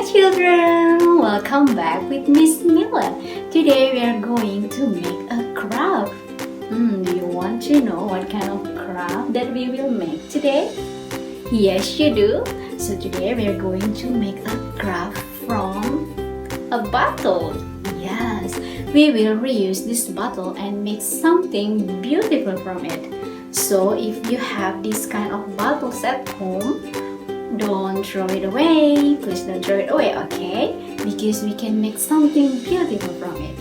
Hi children! Welcome back with Miss Mila. Today we are going to make a craft. Do you want to know what kind of craft that we will make today? Yes, you do. So today we are going to make a craft from a bottle. Yes, we will reuse this bottle and make something beautiful from it. So if you have this kind of bottles at home, don't throw it away. Please don't throw it away, okay? Because we can make something beautiful from it.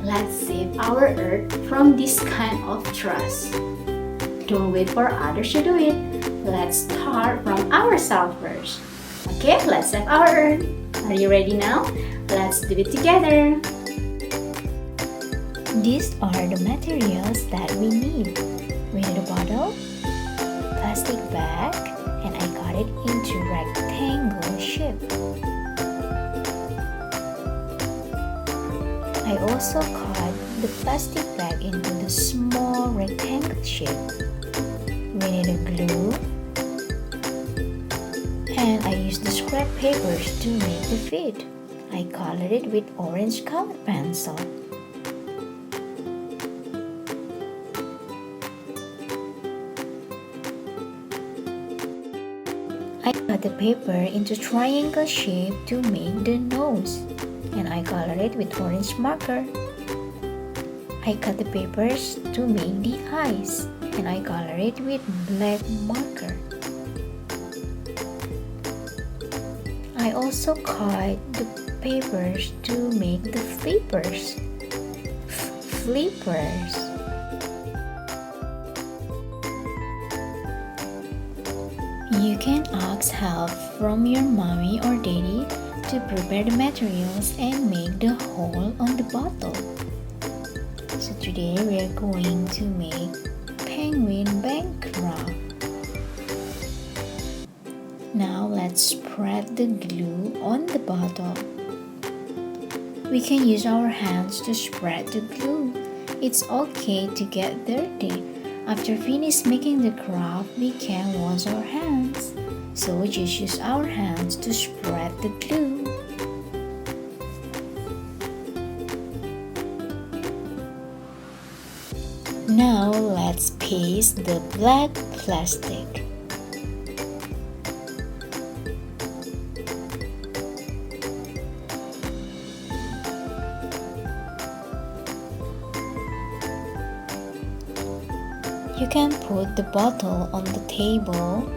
Let's save our earth from this kind of trash. Don't wait for others to do it. Let's start from ourselves first. Okay, let's save our earth. Are you ready now? Let's do it together. These are the materials that we need. We need a bottle, plastic bag, and I cut it into rectangle shape. I also cut the plastic bag into the small rectangle shape. We need a glue, and I used the scrap papers to make the feet. I colored it with orange colored pencil. I cut the paper into triangle shape to make the nose, and I colored it with orange marker. I cut the papers to make the eyes, and I colored it with black marker. I also cut the papers to make the flippers. You can ask help from your mommy or daddy to prepare the materials and make the hole on the bottle. So today we are going to make penguin bankrupt. Now let's spread the glue on the bottle. We can use our hands to spread the glue. It's okay to get dirty. After finish making the craft, we can wash our hands. So just use our hands to spread the glue. Now let's paste the black plastic. You can put the bottle on the table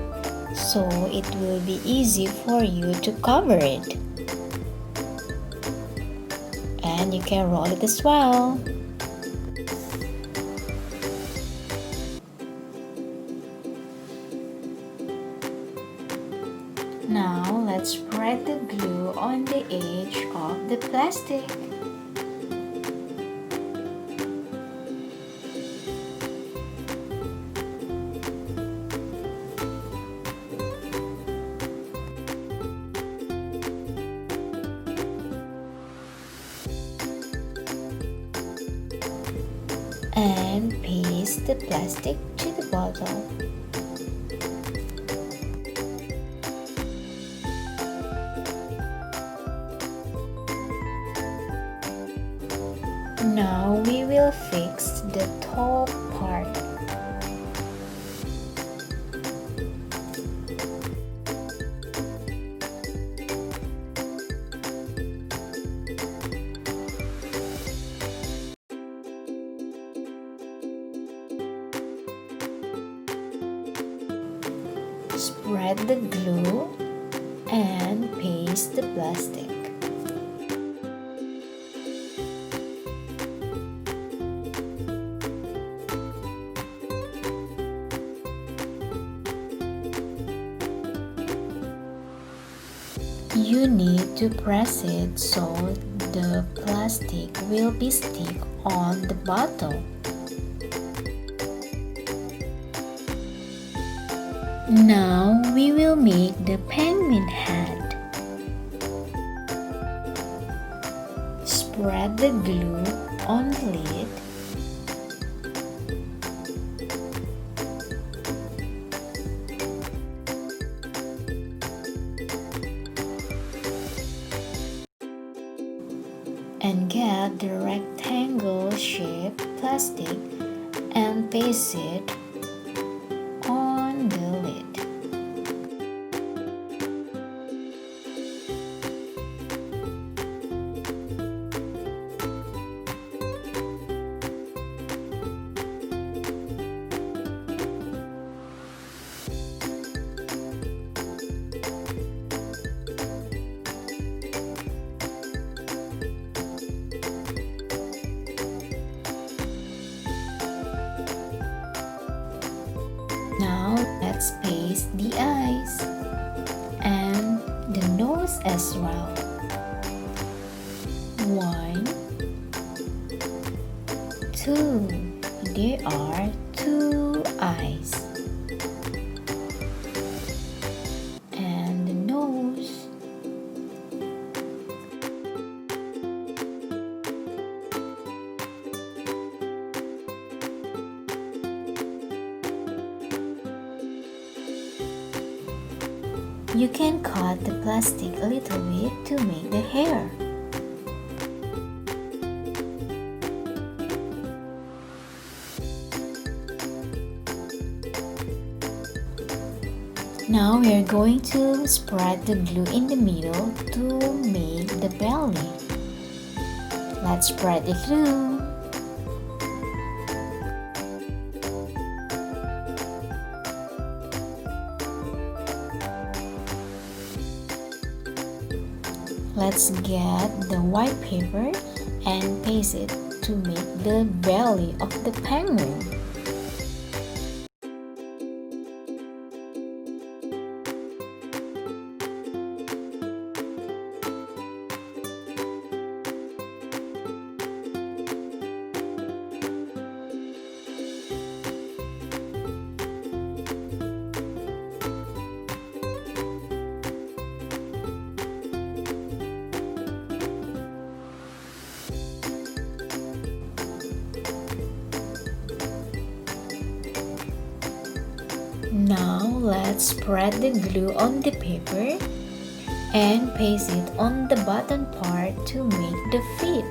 so it will be easy for you to cover it. And you can roll it as well. Now let's spread the glue on the edge of the plastic. And paste the plastic to the bottle. Now we will fix the top part. Spread the glue and paste the plastic. You need to press it so the plastic will be stick on the bottle. Now we will make the penguin head. Spread the glue on the lid. and get the rectangle shaped plastic and paste it on the lid. Now let's paste the eyes and the nose as well. 1, 2. There are 2 eyes. And the nose. You can cut the plastic a little bit to make the hair. Now we are going to spread the glue in the middle to make the belly. Let's spread the glue. Let's get the white paper and paste it to make the belly of the penguin. Now let's spread the glue on the paper and paste it on the bottom part to make the feet.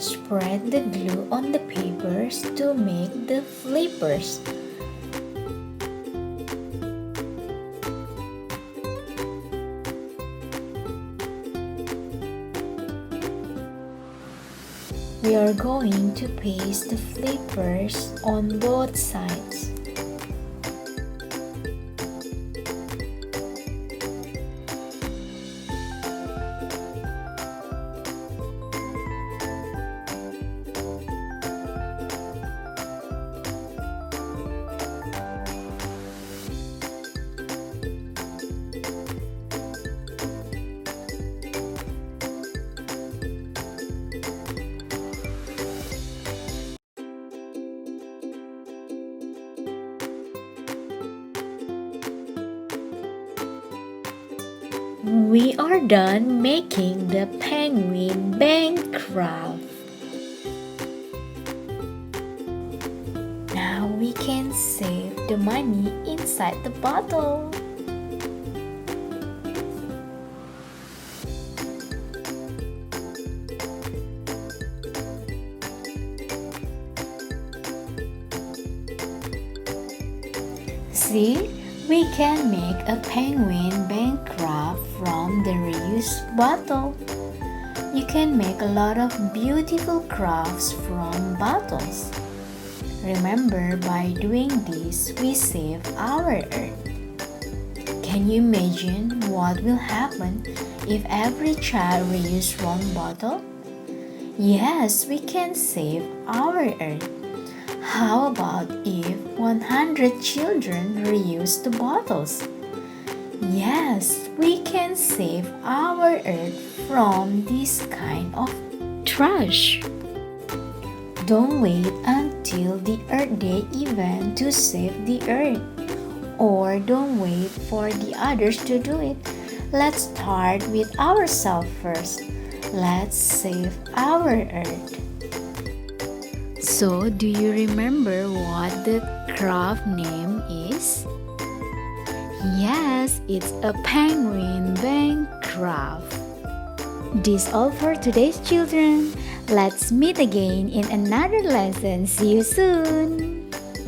Spread the glue on the papers to make the flippers. We are going to paste the flippers on both sides. We are done making the penguin bank craft. Now we can save the money inside the bottle. See? We can make a penguin bank craft from the reused bottle. You can make a lot of beautiful crafts from bottles. Remember, by doing this, we save our earth. Can you imagine what will happen if every child reuses one bottle? Yes, we can save our earth. How about if 100 children reuse the bottles? Yes, we can save our earth from this kind of trash. Don't wait until the Earth Day event to save the Earth. Or don't wait for the others to do it. Let's start with ourselves first. Let's save our Earth. So, do you remember what the craft name is? Yes, it's a penguin bank craft. This all for today's children. Let's meet again in another lesson. See you soon.